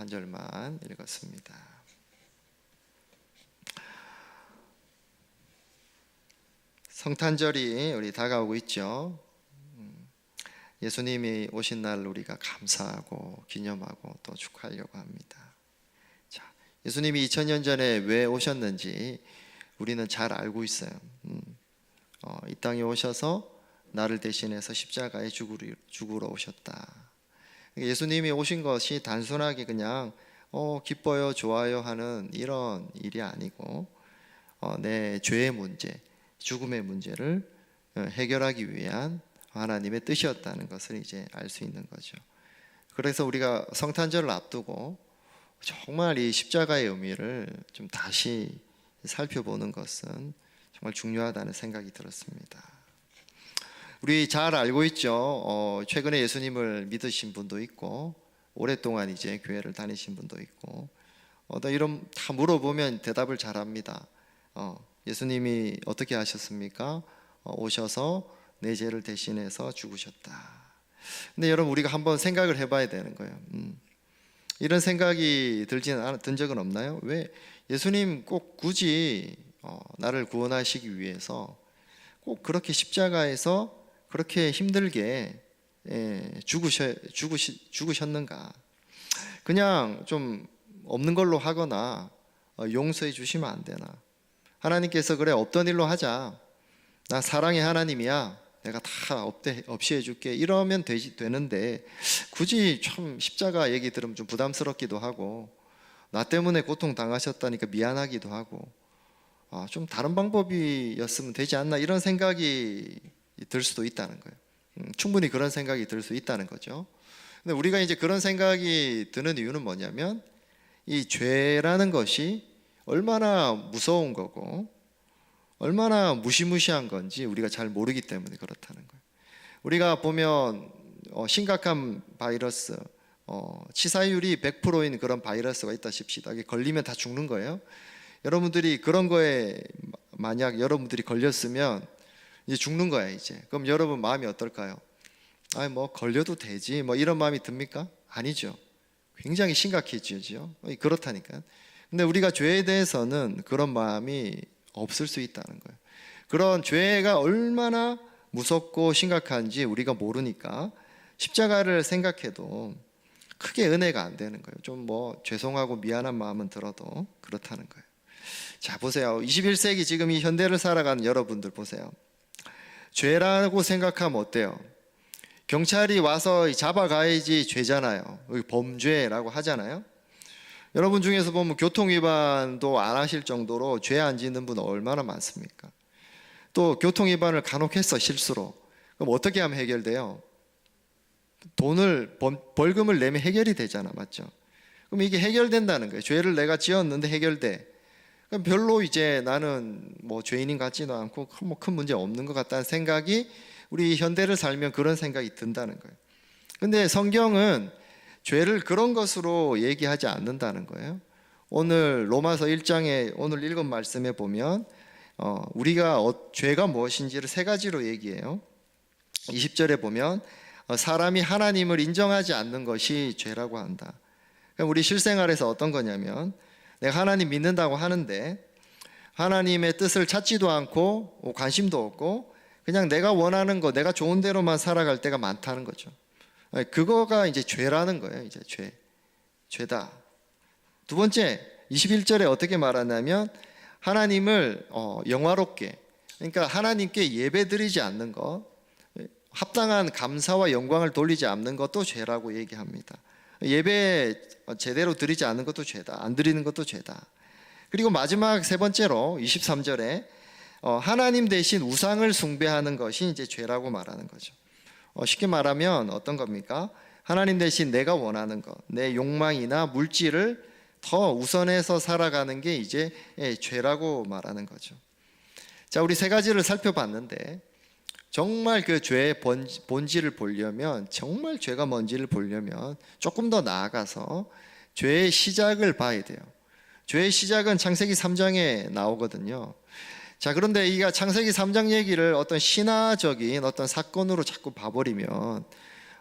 한 절만 읽었습니다. 성탄절이 우리 다가오고 있죠. 예수님이 오신 날 우리가 감사하고 기념하고 또 축하하려고 합니다. 자, 예수님이 2000년 전에 왜 오셨는지 우리는 잘 알고 있어요. 이 땅에 오셔서 나를 대신해서 십자가에 죽으러 오셨다. 예수님이 오신 것이 단순하게 그냥 기뻐요, 좋아요 하는 이런 일이 아니고 내 죄의 문제, 죽음의 문제를 해결하기 위한 하나님의 뜻이었다는 것을 이제 알 수 있는 거죠. 그래서 우리가 성탄절을 앞두고 정말 이 십자가의 의미를 좀 다시 살펴보는 것은 정말 중요하다는 생각이 들었습니다. 우리 잘 알고 있죠. 최근에 예수님을 믿으신 분도 있고 오랫동안 이제 교회를 다니신 분도 있고 이런 다 물어보면 대답을 잘합니다. 예수님이 어떻게 하셨습니까? 오셔서 내 죄를 대신해서 죽으셨다. 근데 여러분 우리가 한번 생각을 해봐야 되는 거예요. 이런 생각이 든 적은 없나요? 왜 예수님 꼭 굳이 나를 구원하시기 위해서 꼭 그렇게 십자가에서 그렇게 힘들게 죽으셨는가? 그냥 좀 없는 걸로 하거나 용서해 주시면 안 되나? 하나님께서 그래 없던 일로 하자. 나 사랑의 하나님이야. 내가 다 없이 해줄게. 이러면 되는데 굳이 참 십자가 얘기 들으면 좀 부담스럽기도 하고 나 때문에 고통 당하셨다니까 미안하기도 하고 좀 다른 방법이었으면 되지 않나 이런 생각이 들 수도 있다는 거예요. 충분히 그런 생각이 들 수 있다는 거죠. 근데 우리가 이제 그런 생각이 드는 이유는 뭐냐면 이 죄라는 것이 얼마나 무서운 거고 얼마나 무시무시한 건지 우리가 잘 모르기 때문에 그렇다는 거예요. 우리가 보면 심각한 바이러스, 치사율이 100%인 그런 바이러스가 있다 칩시다. 이게 걸리면 다 죽는 거예요. 여러분들이 그런 거에 만약 여러분들이 걸렸으면 이제 죽는 거야 이제. 그럼 여러분 마음이 어떨까요? 뭐 걸려도 되지 뭐 이런 마음이 듭니까? 아니죠. 굉장히 심각해지죠. 그렇다니까. 근데 우리가 죄에 대해서는 그런 마음이 없을 수 있다는 거예요. 그런 죄가 얼마나 무섭고 심각한지 우리가 모르니까 십자가를 생각해도 크게 은혜가 안 되는 거예요. 좀 죄송하고 미안한 마음은 들어도 그렇다는 거예요. 자, 보세요. 21세기 지금 이 현대를 살아가는 여러분들 보세요. 죄라고 생각하면 어때요? 경찰이 와서 잡아가야지 죄잖아요. 범죄라고 하잖아요. 여러분 중에서 보면 교통위반도 안 하실 정도로 죄 안 짓는 분 얼마나 많습니까? 또 교통위반을 간혹 했어 실수로. 그럼 어떻게 하면 해결돼요? 벌금을 내면 해결이 되잖아, 맞죠? 그럼 이게 해결된다는 거예요. 죄를 내가 지었는데 해결돼. 그럼 별로 이제 나는 죄인인 같지도 않고 큰 문제 없는 것 같다는 생각이 우리 현대를 살면 그런 생각이 든다는 거예요. 근데 성경은 죄를 그런 것으로 얘기하지 않는다는 거예요. 오늘 로마서 1장에 오늘 읽은 말씀에 보면 우리가 죄가 무엇인지를 세 가지로 얘기해요. 20절에 보면 사람이 하나님을 인정하지 않는 것이 죄라고 한다. 그럼 우리 실생활에서 어떤 거냐면 내가 하나님 믿는다고 하는데 하나님의 뜻을 찾지도 않고 관심도 없고 그냥 내가 원하는 거 내가 좋은 대로만 살아갈 때가 많다는 거죠. 그거가 이제 죄라는 거예요. 이제 죄다. 두 번째 21절에 어떻게 말하냐면 하나님을 영화롭게 그러니까 하나님께 예배드리지 않는 것 합당한 감사와 영광을 돌리지 않는 것도 죄라고 얘기합니다. 예배 제대로 드리지 않는 것도 죄다. 안 드리는 것도 죄다. 그리고 마지막 세 번째로 23절에 하나님 대신 우상을 숭배하는 것이 이제 죄라고 말하는 거죠. 쉽게 말하면 어떤 겁니까? 하나님 대신 내가 원하는 것, 내 욕망이나 물질을 더 우선해서 살아가는 게 이제 죄라고 말하는 거죠. 자, 우리 세 가지를 살펴봤는데 정말 그 죄의 본질을 보려면 정말 죄가 뭔지를 보려면 조금 더 나아가서 죄의 시작을 봐야 돼요. 죄의 시작은 창세기 3장에 나오거든요. 자, 그런데 이 창세기 3장 얘기를 어떤 신화적인 어떤 사건으로 자꾸 봐버리면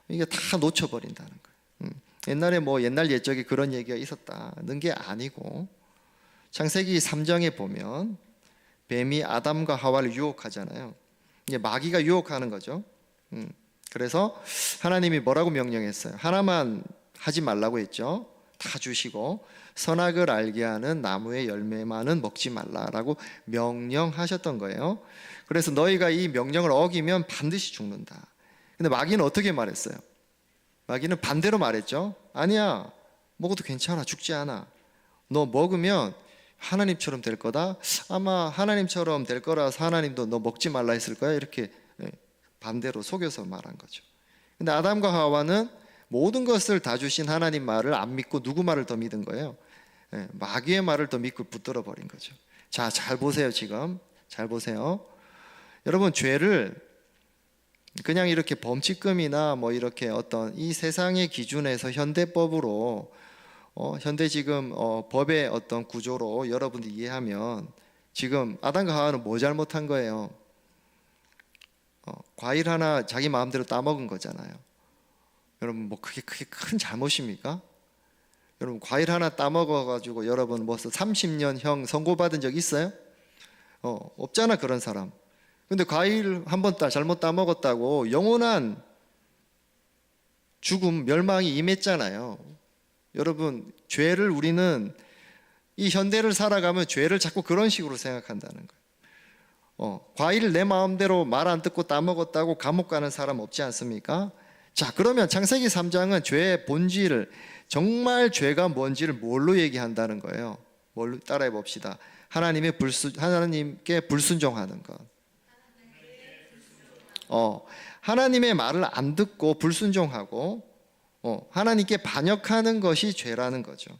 이게 다 놓쳐버린다는 거예요. 옛날에 뭐 옛날 옛적에 그런 얘기가 있었다는 게 아니고, 창세기 3장에 보면 뱀이 아담과 하와를 유혹하잖아요. 이게 마귀가 유혹하는 거죠. 그래서 하나님이 뭐라고 명령했어요? 하나만 하지 말라고 했죠. 다 주시고 선악을 알게 하는 나무의 열매만은 먹지 말라라고 명령하셨던 거예요. 그래서 너희가 이 명령을 어기면 반드시 죽는다. 근데 마귀는 어떻게 말했어요? 마귀는 반대로 말했죠. 아니야, 먹어도 괜찮아, 죽지 않아. 너 먹으면 하나님처럼 될 거다. 아마 하나님처럼 될 거라서 하나님도 너 먹지 말라 했을 거야. 이렇게 반대로 속여서 말한 거죠. 근데 아담과 하와는 모든 것을 다 주신 하나님 말을 안 믿고 누구 말을 더 믿은 거예요? 마귀의 말을 더 믿고 붙들어 버린 거죠. 자, 잘 보세요. 지금 잘 보세요. 여러분, 죄를 그냥 이렇게 범칙금이나 뭐 이렇게 어떤 이 세상의 기준에서 현대법으로 현대 지금 법의 어떤 구조로 여러분들이 이해하면, 지금 아담과 하와는 뭐 잘못한 거예요? 과일 하나 자기 마음대로 따먹은 거잖아요. 여러분, 뭐 그게 큰 잘못입니까? 여러분, 과일 하나 따먹어 가지고 여러분 뭐 30년형 선고받은 적 있어요? 없잖아, 그런 사람. 근데 과일 한 번 잘못 따먹었다고 영원한 죽음, 멸망이 임했잖아요. 여러분, 죄를 우리는 이 현대를 살아가면 죄를 자꾸 그런 식으로 생각한다는 거예요. 과일을 내 마음대로 말 안 듣고 따먹었다고 감옥 가는 사람 없지 않습니까? 자, 그러면 창세기 3장은 죄의 본질을, 정말 죄가 뭔지를 뭘로 얘기한다는 거예요? 뭘로? 따라해 봅시다. 하나님께 불순종하는 것. 하나님의 말을 안 듣고 불순종하고 하나님께 반역하는 것이 죄라는 거죠.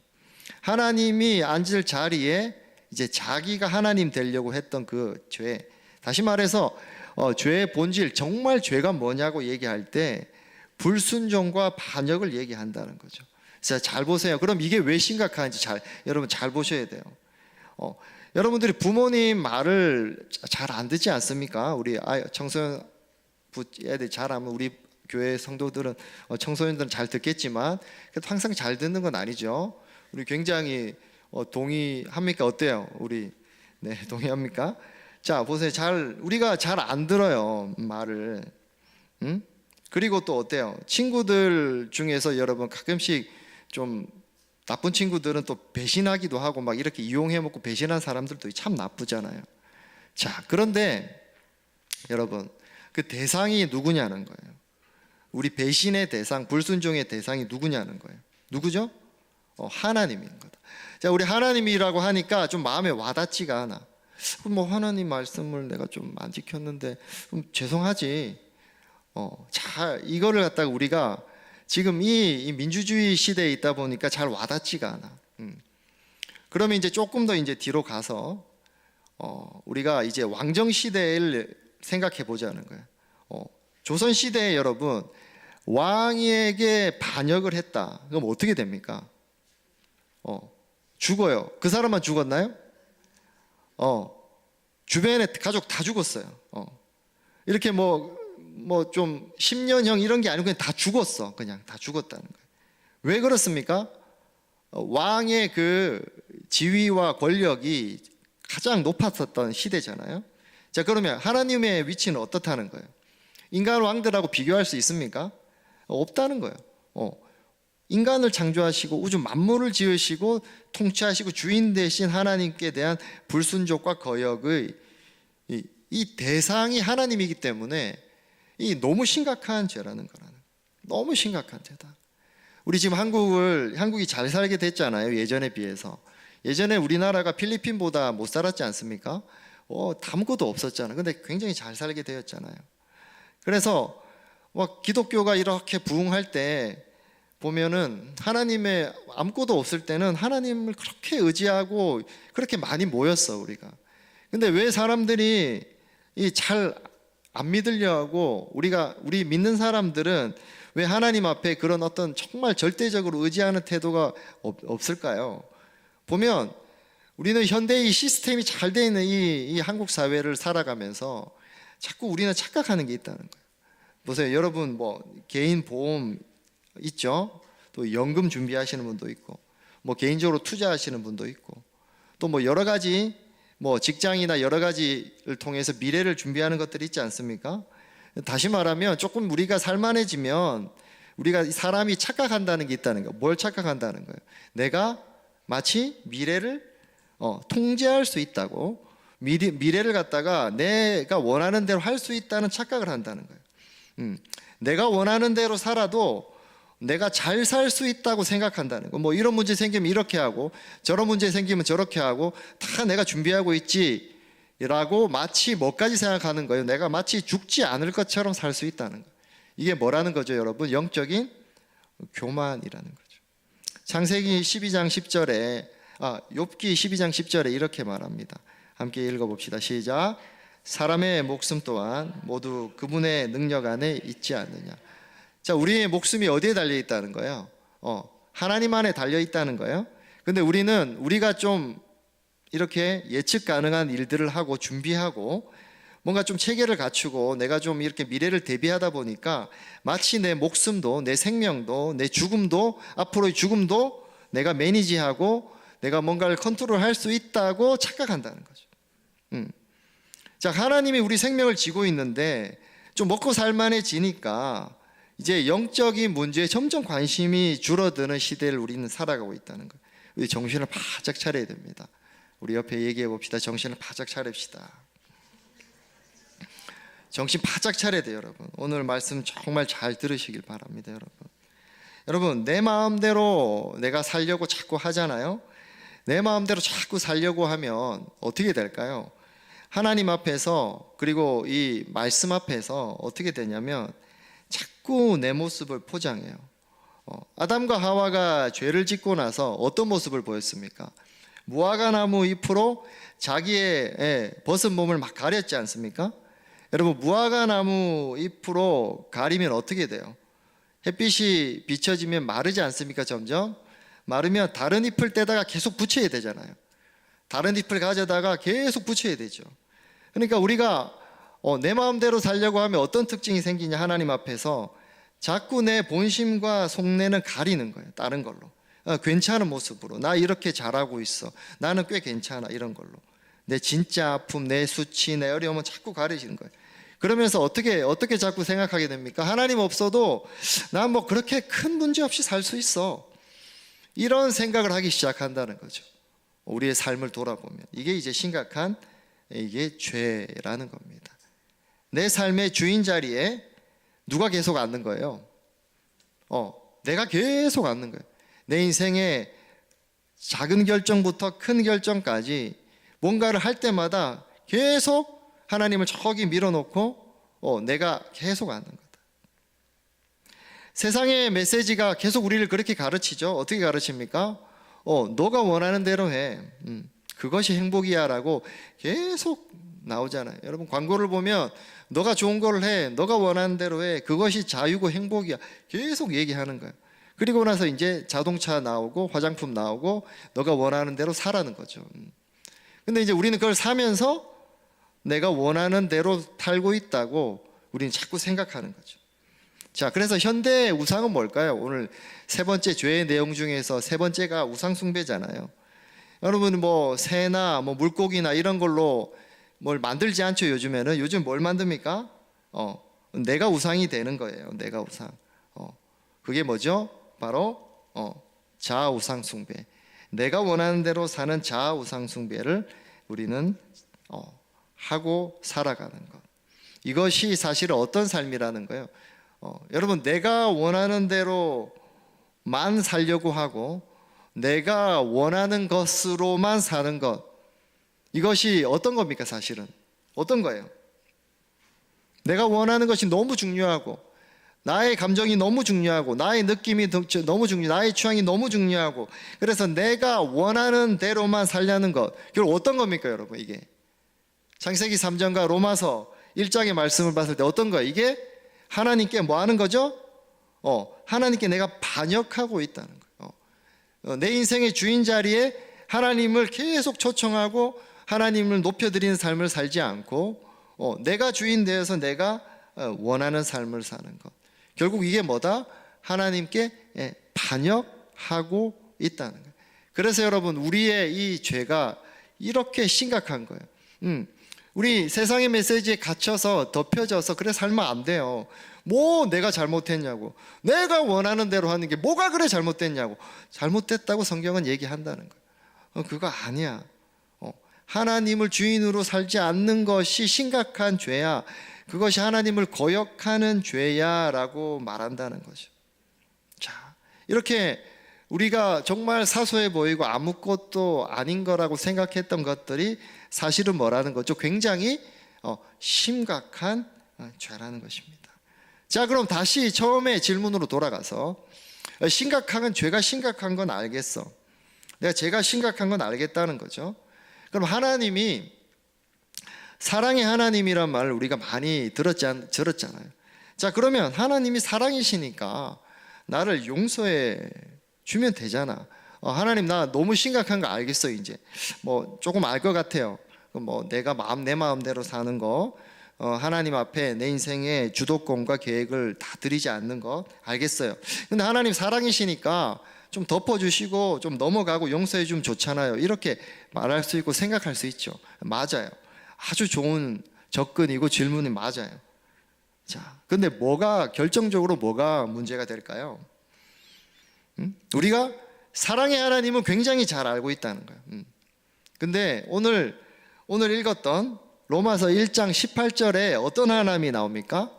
하나님이 앉을 자리에 이제 자기가 하나님 되려고 했던 그 죄. 다시 말해서 죄의 본질, 정말 죄가 뭐냐고 얘기할 때 불순종과 반역을 얘기한다는 거죠. 자, 잘 보세요. 그럼 이게 왜 심각한지 여러분 잘 보셔야 돼요. 여러분들이 부모님 말을 잘 안 듣지 않습니까? 우리 청소년 애들 잘하면, 우리 교회 성도들은 청소년들은 잘 듣겠지만 그래도 항상 잘 듣는 건 아니죠. 우리 굉장히 동의합니까? 어때요? 우리 동의합니까? 자, 보세요. 우리가 잘 안 들어요, 말을. 그리고 또 어때요? 친구들 중에서 여러분 가끔씩 좀 나쁜 친구들은 또 배신하기도 하고 막 이렇게 이용해 먹고 배신한 사람들도 참 나쁘잖아요. 자, 그런데 여러분, 그 대상이 누구냐는 거예요. 우리 배신의 대상, 불순종의 대상이 누구냐는 거예요. 누구죠? 하나님인 거다. 자, 우리 하나님이라고 하니까 좀 마음에 와닿지가 않아. 뭐 하나님 말씀을 내가 좀 안 지켰는데 좀 죄송하지. 이거를 갖다가 우리가 지금 이 민주주의 시대에 있다 보니까 잘 와닿지가 않아. 그러면 이제 조금 더 이제 뒤로 가서 우리가 이제 왕정 시대를 생각해 보자는 거예요. 조선 시대에 여러분, 왕에게 반역을 했다. 그럼 어떻게 됩니까? 죽어요. 그 사람만 죽었나요? 주변에 가족 다 죽었어요. 이렇게 뭐 좀 10년형 이런 게 아니고 그냥 다 죽었어. 그냥 다 죽었다는 거예요. 왜 그렇습니까? 왕의 그 지위와 권력이 가장 높았었던 시대잖아요. 자, 그러면 하나님의 위치는 어떻다는 거예요? 인간 왕들하고 비교할 수 있습니까? 없다는 거예요. 인간을 창조하시고 우주 만물을 지으시고 통치하시고 주인 되신 하나님께 대한 불순종과 거역의 이 대상이 하나님이기 때문에 이 너무 심각한 죄라는 거라는 거예요. 너무 심각한 죄다. 우리 지금 한국이 잘 살게 됐잖아요. 예전에 비해서. 예전에 우리나라가 필리핀보다 못 살았지 않습니까? 아무것도 없었잖아요. 근데 굉장히 잘 살게 되었잖아요. 그래서 기독교가 이렇게 부흥할 때 보면은 하나님의 아무것도 없을 때는 하나님을 그렇게 의지하고 그렇게 많이 모였어, 우리가. 근데 왜 사람들이 잘 안 믿으려 하고 우리 믿는 사람들은 왜 하나님 앞에 그런 어떤 정말 절대적으로 의지하는 태도가 없을까요? 보면 우리는 현대의 시스템이 잘 돼 있는 이 한국 사회를 살아가면서 자꾸 우리는 착각하는 게 있다는 거예요. 보세요, 여러분, 뭐 개인 보험 있죠? 또 연금 준비하시는 분도 있고, 뭐 개인적으로 투자하시는 분도 있고, 또 뭐 여러 가지 뭐 직장이나 여러 가지를 통해서 미래를 준비하는 것들이 있지 않습니까? 다시 말하면 조금 우리가 살만해지면 우리가 사람이 착각한다는 게 있다는 거예요. 뭘 착각한다는 거예요? 내가 마치 미래를 통제할 수 있다고, 미래를 갖다가 내가 원하는 대로 할 수 있다는 착각을 한다는 거예요. 내가 원하는 대로 살아도 내가 잘 살 수 있다고 생각한다는 거. 뭐 이런 문제 생기면 이렇게 하고 저런 문제 생기면 저렇게 하고 다 내가 준비하고 있지 라고 마치 뭐까지 생각하는 거예요. 내가 마치 죽지 않을 것처럼 살 수 있다는 거예요. 이게 뭐라는 거죠, 여러분? 영적인 교만이라는 거죠. 창세기 12장 10절에 욥기 12장 10절에 이렇게 말합니다. 함께 읽어봅시다. 시작. 사람의 목숨 또한 모두 그분의 능력 안에 있지 않느냐. 자, 우리의 목숨이 어디에 달려 있다는 거예요? 하나님 안에 달려 있다는 거예요. 근데 우리가 좀 이렇게 예측 가능한 일들을 하고 준비하고 뭔가 좀 체계를 갖추고 내가 좀 이렇게 미래를 대비하다 보니까 마치 내 목숨도, 내 생명도, 내 죽음도, 앞으로의 죽음도 내가 매니지하고 내가 뭔가를 컨트롤할 수 있다고 착각한다는 거죠. 자, 하나님이 우리 생명을 지고 있는데 좀 먹고 살만해지니까 이제 영적인 문제에 점점 관심이 줄어드는 시대를 우리는 살아가고 있다는 거예요. 우리 정신을 바짝 차려야 됩니다. 우리 옆에 얘기해 봅시다. 정신을 바짝 차립시다. 정신 바짝 차려야 돼요, 여러분. 오늘 말씀 정말 잘 들으시길 바랍니다, 여러분. 여러분, 내 마음대로 내가 살려고 자꾸 하잖아요. 내 마음대로 자꾸 살려고 하면 어떻게 될까요? 하나님 앞에서, 그리고 이 말씀 앞에서 어떻게 되냐면 자꾸 내 모습을 포장해요. 아담과 하와가 죄를 짓고 나서 어떤 모습을 보였습니까? 무화과 나무 잎으로 자기의 벗은 몸을 막 가렸지 않습니까? 여러분, 무화과 나무 잎으로 가리면 어떻게 돼요? 햇빛이 비춰지면 마르지 않습니까? 점점 마르면 다른 잎을 떼다가 계속 붙여야 되잖아요. 다른 잎을 가져다가 계속 붙여야 되죠. 그러니까 우리가 내 마음대로 살려고 하면 어떤 특징이 생기냐, 하나님 앞에서 자꾸 내 본심과 속내는 가리는 거예요. 다른 걸로, 괜찮은 모습으로, 나 이렇게 잘하고 있어, 나는 꽤 괜찮아, 이런 걸로 내 진짜 아픔, 내 수치, 내 어려움은 자꾸 가리시는 거예요. 그러면서 어떻게 자꾸 생각하게 됩니까? 하나님 없어도 난 뭐 그렇게 큰 문제 없이 살 수 있어, 이런 생각을 하기 시작한다는 거죠. 우리의 삶을 돌아보면 이게 이제 심각한, 이게 죄라는 겁니다. 내 삶의 주인 자리에 누가 계속 앉는 거예요? 내가 계속 앉는 거예요. 내 인생의 작은 결정부터 큰 결정까지 뭔가를 할 때마다 계속 하나님을 저기 밀어놓고 내가 계속 앉는 거다. 세상의 메시지가 계속 우리를 그렇게 가르치죠. 어떻게 가르칩니까? 너가 원하는 대로 해, 그것이 행복이야 라고 계속 나오잖아요. 여러분, 광고를 보면 너가 좋은 걸 해, 너가 원하는 대로 해, 그것이 자유고 행복이야, 계속 얘기하는 거예요. 그리고 나서 이제 자동차 나오고 화장품 나오고 너가 원하는 대로 사라는 거죠. 근데 이제 우리는 그걸 사면서 내가 원하는 대로 살고 있다고 우리는 자꾸 생각하는 거죠. 자, 그래서 현대의 우상은 뭘까요? 오늘 세 번째 죄의 내용 중에서 세 번째가 우상 숭배잖아요. 여러분, 뭐 새나 뭐 물고기나 이런 걸로 뭘 만들지 않죠. 요즘 뭘 만듭니까? 내가 우상이 되는 거예요. 내가 우상. 그게 뭐죠? 바로 자아 우상 숭배. 내가 원하는 대로 사는 자아 우상 숭배를 우리는 하고 살아가는 것. 이것이 사실은 어떤 삶이라는 거예요? 여러분, 내가 원하는 대로만 살려고 하고 내가 원하는 것으로만 사는 것, 이것이 어떤 겁니까? 사실은 어떤 거예요? 내가 원하는 것이 너무 중요하고 나의 감정이 너무 중요하고 나의 느낌이 너무 중요하고 나의 취향이 너무 중요하고, 그래서 내가 원하는 대로만 살려는 것, 결국 어떤 겁니까, 여러분? 이게 창세기 3장과 로마서 1장의 말씀을 봤을 때 어떤 거예요? 이게 하나님께 뭐 하는 거죠? 하나님께 내가 반역하고 있다는 거예요. 내 인생의 주인 자리에 하나님을 계속 초청하고 하나님을 높여드리는 삶을 살지 않고 내가 주인 되어서 내가 원하는 삶을 사는 것, 결국 이게 뭐다? 하나님께 반역하고 있다는 거예요. 그래서 여러분, 우리의 이 죄가 이렇게 심각한 거예요. 우리 세상의 메시지에 갇혀서 덮여져서 그래 살면 안 돼요. 뭐 내가 잘못했냐고, 내가 원하는 대로 하는 게 뭐가 그래 잘못됐냐고. 잘못됐다고 성경은 얘기한다는 거예요. 그거 아니야. 하나님을 주인으로 살지 않는 것이 심각한 죄야. 그것이 하나님을 거역하는 죄야 라고 말한다는 거죠. 자, 이렇게 우리가 정말 사소해 보이고 아무것도 아닌 거라고 생각했던 것들이 사실은 뭐라는 거죠? 굉장히 심각한 죄라는 것입니다. 자, 그럼 다시 처음에 질문으로 돌아가서, 심각한 죄가 심각한 건 알겠어. 내가 죄가 심각한 건 알겠다는 거죠. 그럼 하나님이 사랑의 하나님이란 말을 우리가 많이 들었잖아요. 자, 그러면 하나님이 사랑이시니까 나를 용서해 주면 되잖아. 하나님, 나 너무 심각한 거 알겠어. 이제 뭐 조금 알 것 같아요. 뭐 내가 내 마음대로 사는 거, 하나님 앞에 내 인생의 주도권과 계획을 다 드리지 않는 거 알겠어요. 근데 하나님 사랑이시니까 좀 덮어주시고 좀 넘어가고 용서해 주면 좋잖아요. 이렇게 말할 수 있고 생각할 수 있죠. 맞아요. 아주 좋은 접근이고 질문이 맞아요. 자, 근데 결정적으로 뭐가 문제가 될까요? 우리가 사랑의 하나님은 굉장히 잘 알고 있다는 거예요. 근데 오늘 읽었던 로마서 1장 18절에 어떤 하나님이 나옵니까?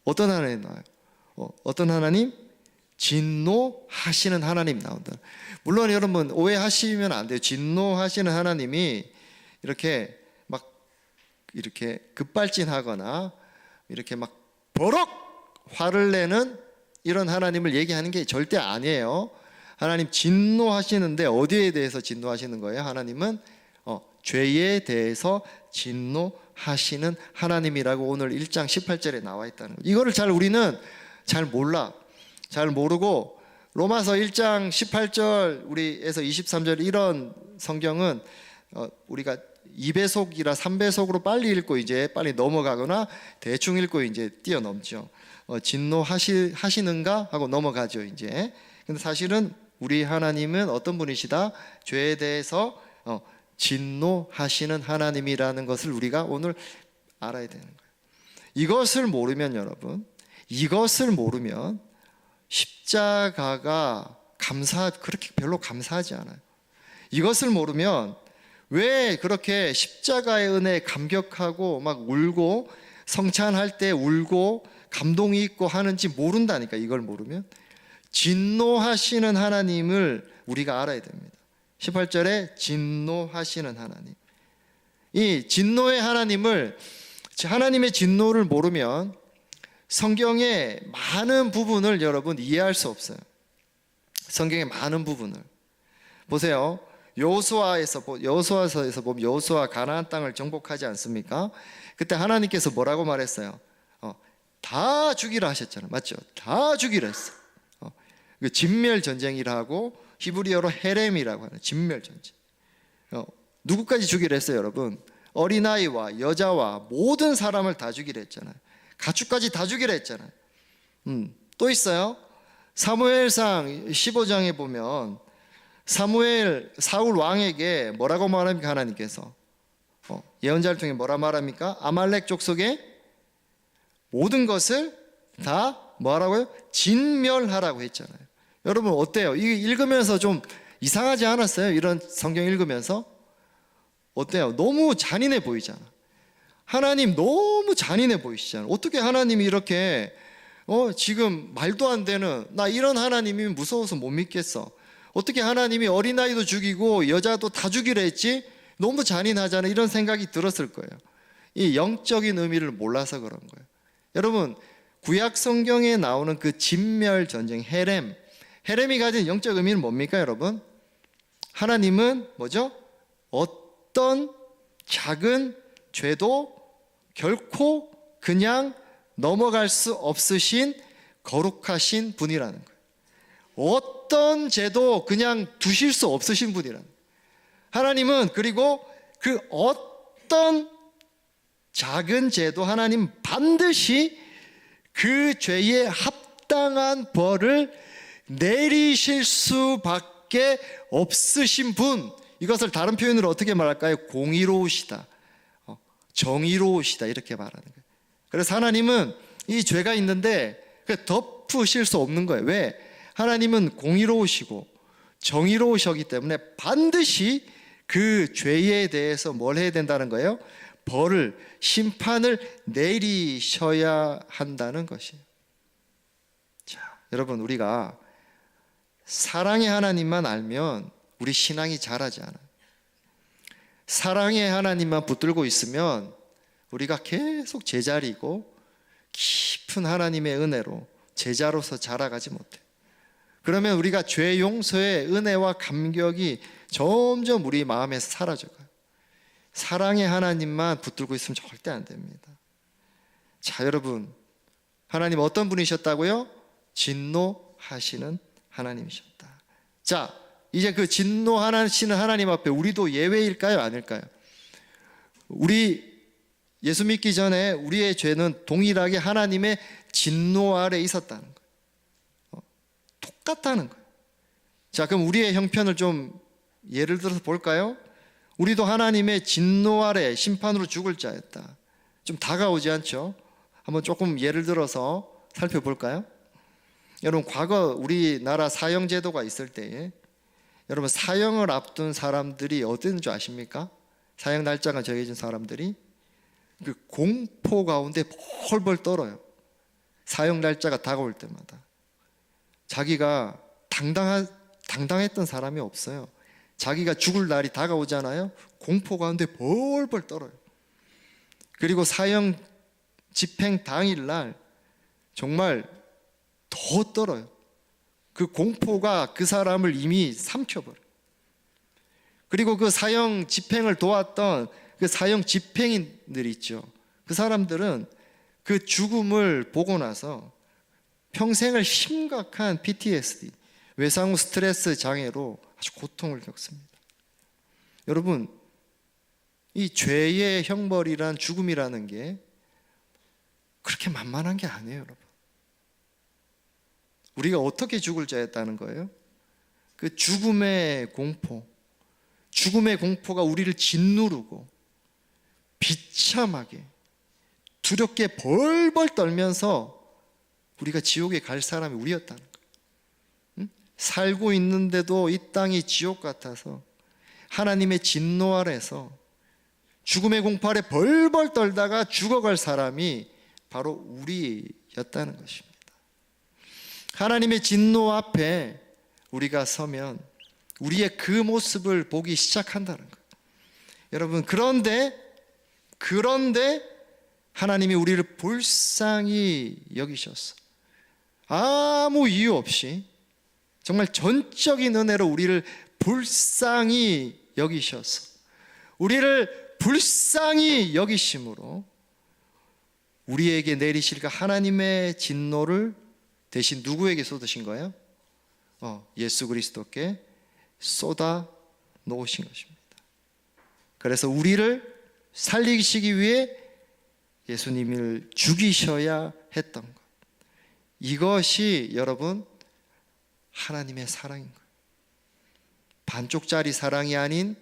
어떤 하나님이 나와요? 어떤 하나님? 진노하시는 하나님이 나온다. 물론 여러분 오해하시면 안 돼요. 진노하시는 하나님이 이렇게 급발진하거나 이렇게 막 버럭 화를 내는 이런 하나님을 얘기하는 게 절대 아니에요. 하나님 진노하시는데 어디에 대해서 진노하시는 거예요? 하나님은 죄에 대해서 진노하시는 하나님이라고 오늘 1장 18절에 나와 있다는 거예요. 이거를 우리는 잘 몰라. 잘 모르고 로마서 1장 18절 우리에서 23절 이런 성경은 우리가 2배속이라 3배속으로 빨리 읽고 이제 빨리 넘어가거나 대충 읽고 이제 뛰어넘죠. 진노하시는가 하고 넘어가죠 이제. 근데 사실은 우리 하나님은 어떤 분이시다? 죄에 대해서 진노하시는 하나님이라는 것을 우리가 오늘 알아야 되는 거예요. 이것을 모르면 여러분, 이것을 모르면 십자가가 그렇게 별로 감사하지 않아요. 이것을 모르면 왜 그렇게 십자가의 은혜에 감격하고 막 울고 성찬할 때 울고 감동이 있고 하는지 모른다니까. 이걸 모르면 진노하시는 하나님을 우리가 알아야 됩니다. 18절에 진노하시는 하나님, 이 진노의 하나님의 진노를 모르면 성경의 많은 부분을 여러분 이해할 수 없어요. 성경의 많은 부분을 보세요. 여호수아서에서 보면 여호수아 가나안 땅을 정복하지 않습니까? 그때 하나님께서 뭐라고 말했어요? 다 죽이라 하셨잖아요. 맞죠? 다 죽이라 했어. 진멸 전쟁이라고 히브리어로 헤렘이라고 하는 진멸 전쟁. 누구까지 죽이라 했어요, 여러분? 어린아이와 여자와 모든 사람을 다 죽이라 했잖아요. 가축까지 다 죽이라 했잖아요. 또 있어요. 사무엘상 15장에 보면 사울 왕에게 뭐라고 말합니까? 하나님께서 예언자를 통해 뭐라 말합니까? 아말렉 족속의 모든 것을 다 뭐라고요? 진멸하라고 했잖아요. 여러분 어때요? 이거 읽으면서 좀 이상하지 않았어요? 이런 성경 읽으면서 어때요? 너무 잔인해 보이잖아. 하나님 너무 잔인해 보이시잖아. 어떻게 하나님이 이렇게 지금 말도 안 되는, 나 이런 하나님이 무서워서 못 믿겠어. 어떻게 하나님이 어린아이도 죽이고 여자도 다 죽이려 했지? 너무 잔인하잖아. 이런 생각이 들었을 거예요. 이 영적인 의미를 몰라서 그런 거예요. 여러분 구약 성경에 나오는 그 진멸 전쟁 헤렘이 가진 영적 의미는 뭡니까 여러분? 하나님은 뭐죠? 어떤 작은 죄도 결코 그냥 넘어갈 수 없으신 거룩하신 분이라는 거예요. 어떤 죄도 그냥 두실 수 없으신 분이라는 거예요. 하나님은 그리고 그 어떤 작은 죄도 하나님 반드시 그 죄에 합당한 벌을 내리실 수밖에 없으신 분, 이것을 다른 표현으로 어떻게 말할까요? 공의로우시다, 정의로우시다, 이렇게 말하는 거예요. 그래서 하나님은 이 죄가 있는데 덮으실 수 없는 거예요. 왜? 하나님은 공의로우시고 정의로우시기 때문에 반드시 그 죄에 대해서 뭘 해야 된다는 거예요? 벌을, 심판을 내리셔야 한다는 것이에요. 자, 여러분, 우리가 사랑의 하나님만 알면 우리 신앙이 자라지 않아요. 사랑의 하나님만 붙들고 있으면 우리가 계속 제자리고 깊은 하나님의 은혜로 제자로서 자라가지 못해요. 그러면 우리가 죄 용서의 은혜와 감격이 점점 우리 마음에서 사라져가요. 사랑의 하나님만 붙들고 있으면 절대 안 됩니다. 자, 여러분, 하나님 어떤 분이셨다고요? 진노하시는 하나님이셨다. 자, 이제 그 진노하시는 하나님 앞에 우리도 예외일까요? 아닐까요? 우리 예수 믿기 전에 우리의 죄는 동일하게 하나님의 진노 아래 있었다는 거예요. 똑같다는 거예요. 자, 그럼 우리의 형편을 좀 예를 들어서 볼까요? 우리도 하나님의 진노 아래 심판으로 죽을 자였다. 좀 다가오지 않죠? 한번 조금 예를 들어서 살펴볼까요? 여러분, 과거 우리나라 사형제도가 있을 때에 여러분, 사형을 앞둔 사람들이 어땠는 줄 아십니까? 사형 날짜가 정해진 사람들이 그 공포 가운데 벌벌 떨어요. 사형 날짜가 다가올 때마다. 자기가 당당했던 사람이 없어요. 자기가 죽을 날이 다가오잖아요. 공포 가운데 벌벌 떨어요. 그리고 사형 집행 당일날 정말 더 떨어요. 그 공포가 그 사람을 이미 삼켜버려요. 그리고 그 사형 집행을 도왔던 그 사형 집행인들이 있죠. 그 사람들은 그 죽음을 보고 나서 평생을 심각한 PTSD, 외상 후 스트레스 장애로 아주 고통을 겪습니다. 여러분, 이 죄의 형벌이란 죽음이라는 게 그렇게 만만한 게 아니에요, 여러분. 우리가 어떻게 죽을 자였다는 거예요? 그 죽음의 공포가 우리를 짓누르고 비참하게 두렵게 벌벌 떨면서 우리가 지옥에 갈 사람이 우리였다는 거예요. 응? 살고 있는데도 이 땅이 지옥 같아서 하나님의 진노 아래서 죽음의 공포 아래 벌벌 떨다가 죽어갈 사람이 바로 우리였다는 것입니다. 하나님의 진노 앞에 우리가 서면 우리의 그 모습을 보기 시작한다는 거예요. 여러분, 그런데 하나님이 우리를 불쌍히 여기셨어. 아무 이유 없이 정말 전적인 은혜로 우리를 불쌍히 여기셔서 우리를 불쌍히 여기심으로 우리에게 내리실 그 하나님의 진노를 대신 누구에게 쏟으신 거예요? 예수 그리스도께 쏟아 놓으신 것입니다. 그래서 우리를 살리시기 위해 예수님을 죽이셔야 했던 것, 이것이 여러분 하나님의 사랑인 거예요. 반쪽짜리 사랑이 아닌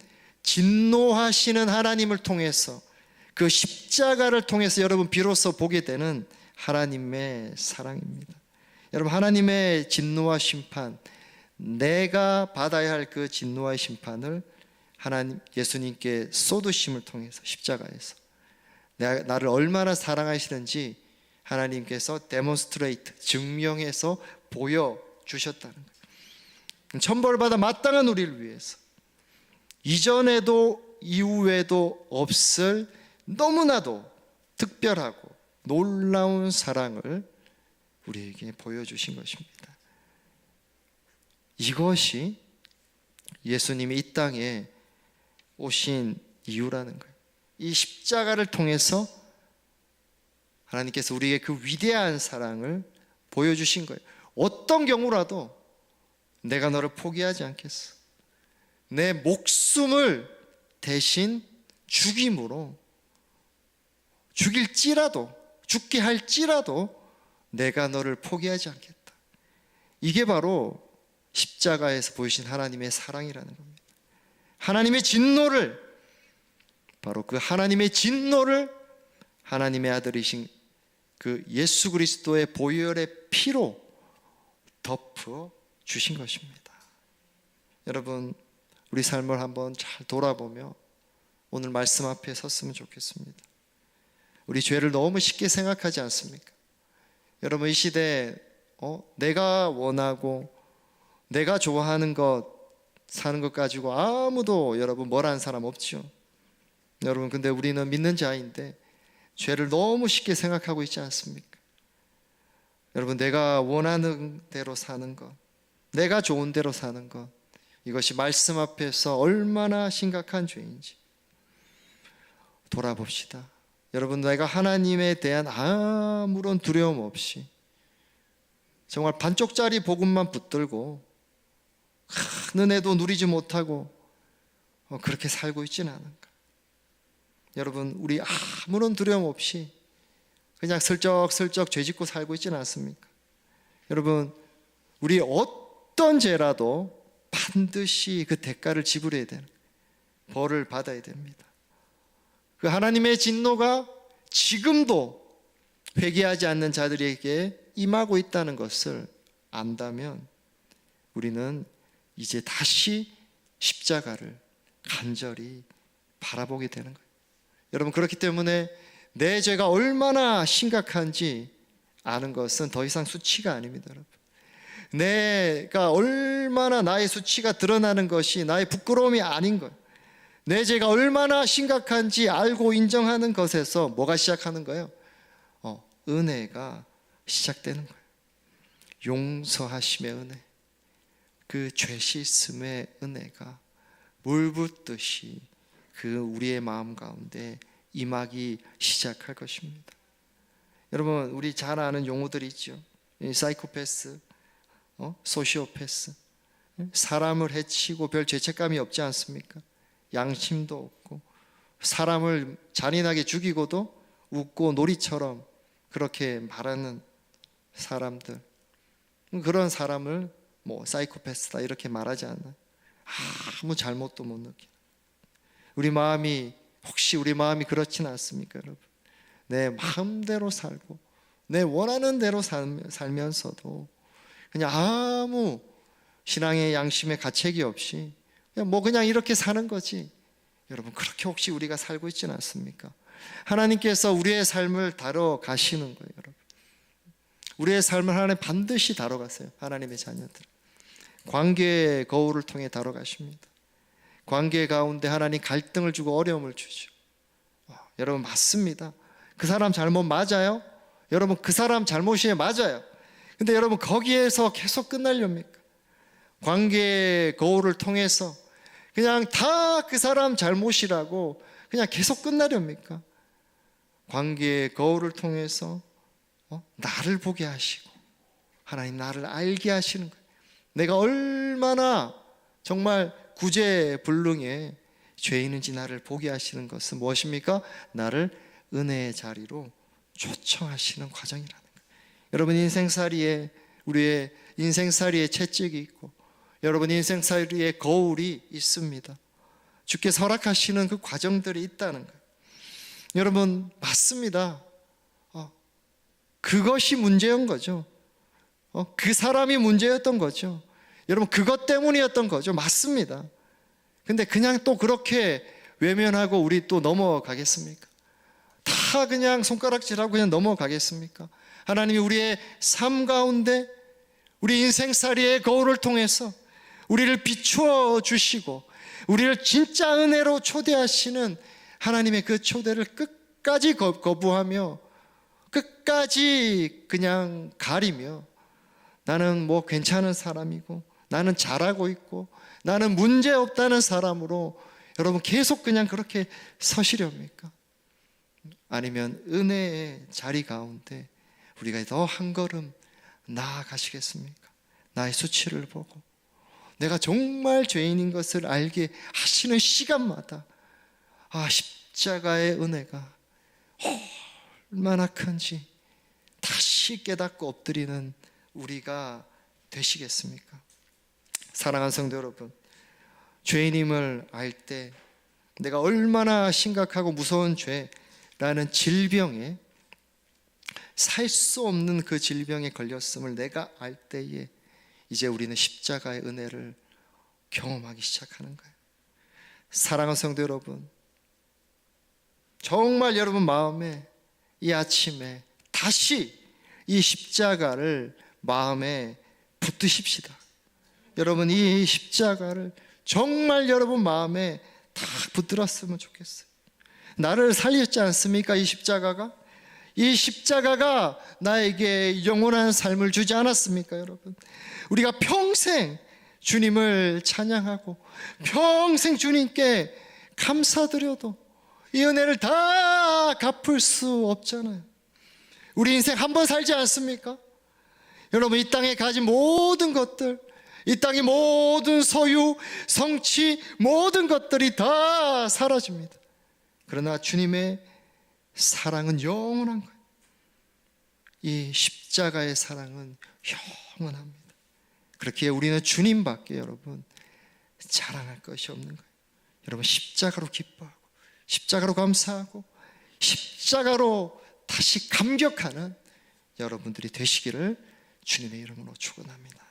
진노하시는 하나님을 통해서, 그 십자가를 통해서 여러분 비로소 보게 되는 하나님의 사랑입니다. 여러분, 하나님의 진노와 심판, 내가 받아야 할 그 진노와 심판을 하나님 예수님께 쏟으심을 통해서 십자가에서 나를 얼마나 사랑하시는지 하나님께서 데몬스트레이트, 증명해서 보여주셨다는 거예요. 천벌받아 마땅한 우리를 위해서 이전에도 이후에도 없을 너무나도 특별하고 놀라운 사랑을 우리에게 보여주신 것입니다. 이것이 예수님이 이 땅에 오신 이유라는 거예요. 이 십자가를 통해서 하나님께서 우리에게 그 위대한 사랑을 보여주신 거예요. 어떤 경우라도 내가 너를 포기하지 않겠어. 내 목숨을 대신 죽임으로, 죽일지라도, 죽게 할지라도 내가 너를 포기하지 않겠다. 이게 바로 십자가에서 보이신 하나님의 사랑이라는 겁니다. 하나님의 진노를, 바로 그 하나님의 진노를 하나님의 아들이신 그 예수 그리스도의 보혈의 피로 덮어 주신 것입니다. 여러분, 우리 삶을 한번 잘 돌아보며 오늘 말씀 앞에 섰으면 좋겠습니다. 우리 죄를 너무 쉽게 생각하지 않습니까? 여러분, 이 시대에 내가 원하고 내가 좋아하는 것 사는 것 가지고 아무도 여러분 뭐라는 사람 없죠. 여러분, 근데 우리는 믿는 자인데 죄를 너무 쉽게 생각하고 있지 않습니까? 여러분, 내가 원하는 대로 사는 것, 내가 좋은 대로 사는 것, 이것이 말씀 앞에서 얼마나 심각한 죄인지 돌아봅시다. 여러분, 내가 하나님에 대한 아무런 두려움 없이 정말 반쪽짜리 복음만 붙들고 큰 은혜도 누리지 못하고 그렇게 살고 있지는 않은가? 여러분, 우리 아무런 두려움 없이 그냥 슬쩍슬쩍 죄짓고 살고 있지는 않습니까? 여러분, 우리 어떤 죄라도 반드시 그 대가를 지불해야 되는, 벌을 받아야 됩니다. 그 하나님의 진노가 지금도 회개하지 않는 자들에게 임하고 있다는 것을 안다면 우리는 이제 다시 십자가를 간절히 바라보게 되는 거예요. 여러분, 그렇기 때문에 내 죄가 얼마나 심각한지 아는 것은 더 이상 수치가 아닙니다. 여러분, 내가 얼마나 나의 수치가 드러나는 것이 나의 부끄러움이 아닌 거예요. 내 죄가 얼마나 심각한지 알고 인정하는 것에서 뭐가 시작하는 거예요? 은혜가 시작되는 거예요. 용서하심의 은혜, 그 죄 씻음의 은혜가 물 붓듯이 그 우리의 마음 가운데 임하기 시작할 것입니다. 여러분, 우리 잘 아는 용어들이 있죠. 사이코패스, 소시오패스, 사람을 해치고 별 죄책감이 없지 않습니까? 양심도 없고 사람을 잔인하게 죽이고도 웃고 놀이처럼 그렇게 말하는 사람들, 그런 사람을 사이코패스다 이렇게 말하지 않나요? 아무 잘못도 못 느끼는, 혹시 우리 마음이 그렇지는 않습니까? 여러분, 내 마음대로 살고 내 원하는 대로 살면서도 그냥 아무 신앙의 양심의 가책이 없이 그냥 이렇게 사는 거지. 여러분, 그렇게 혹시 우리가 살고 있지는 않습니까? 하나님께서 우리의 삶을 다뤄 가시는 거예요. 여러분, 우리의 삶을 하나님 반드시 다뤄 가세요. 하나님의 자녀들, 관계의 거울을 통해 다뤄 가십니다. 관계 가운데 하나님 갈등을 주고 어려움을 주죠. 여러분, 맞습니다. 그 사람 잘못 맞아요. 여러분, 그 사람 잘못이 맞아요. 근데 여러분, 거기에서 계속 끝날렵니까? 관계의 거울을 통해서 그냥 다 그 사람 잘못이라고 그냥 계속 끝나렵니까? 관계의 거울을 통해서 나를 보게 하시고 하나님 나를 알게 하시는 거예요. 내가 얼마나 정말 구제불능의 죄인인지 나를 보게 하시는 것은 무엇입니까? 나를 은혜의 자리로 초청하시는 과정이라는 거예요. 여러분, 우리의 인생살이에 채찍이 있고 여러분 인생살이에 거울이 있습니다. 주께서 허락하시는 그 과정들이 있다는 거예요. 여러분, 맞습니다. 그것이 문제인 거죠. 그 사람이 문제였던 거죠. 여러분, 그것 때문이었던 거죠. 맞습니다. 근데 그냥 또 그렇게 외면하고 우리 또 넘어가겠습니까? 다 그냥 손가락질하고 그냥 넘어가겠습니까? 하나님이 우리의 삶 가운데 우리 인생살이의 거울을 통해서 우리를 비추어 주시고 우리를 진짜 은혜로 초대하시는 하나님의 그 초대를 끝까지 거부하며 끝까지 그냥 가리며 나는 괜찮은 사람이고 나는 잘하고 있고 나는 문제 없다는 사람으로 여러분 계속 그냥 그렇게 서시렵니까? 아니면 은혜의 자리 가운데 우리가 더 한 걸음 나아가시겠습니까? 나의 수치를 보고 내가 정말 죄인인 것을 알게 하시는 시간마다 십자가의 은혜가 얼마나 큰지 다시 깨닫고 엎드리는 우리가 되시겠습니까? 사랑하는 성도 여러분, 죄인임을 알 때 내가 얼마나 심각하고 무서운 죄라는 질병에, 살 수 없는 그 질병에 걸렸음을 내가 알 때에 이제 우리는 십자가의 은혜를 경험하기 시작하는 거예요. 사랑하는 성도 여러분, 정말 여러분 마음에 이 아침에 다시 이 십자가를 마음에 붙드십시다. 여러분, 이 십자가를 정말 여러분 마음에 다 붙들었으면 좋겠어요. 나를 살렸지 않습니까? 이 십자가가 나에게 영원한 삶을 주지 않았습니까? 여러분, 우리가 평생 주님을 찬양하고 평생 주님께 감사드려도 이 은혜를 다 갚을 수 없잖아요. 우리 인생 한 번 살지 않습니까? 여러분, 이 땅에 가진 모든 것들, 이 땅의 모든 소유, 성취, 모든 것들이 다 사라집니다. 그러나 주님의 사랑은 영원한 거예요. 이 십자가의 사랑은 영원합니다. 그렇기에 우리는 주님밖에 여러분 자랑할 것이 없는 거예요. 여러분, 십자가로 기뻐하고 십자가로 감사하고 십자가로 다시 감격하는 여러분들이 되시기를 주님의 이름으로 축원합니다.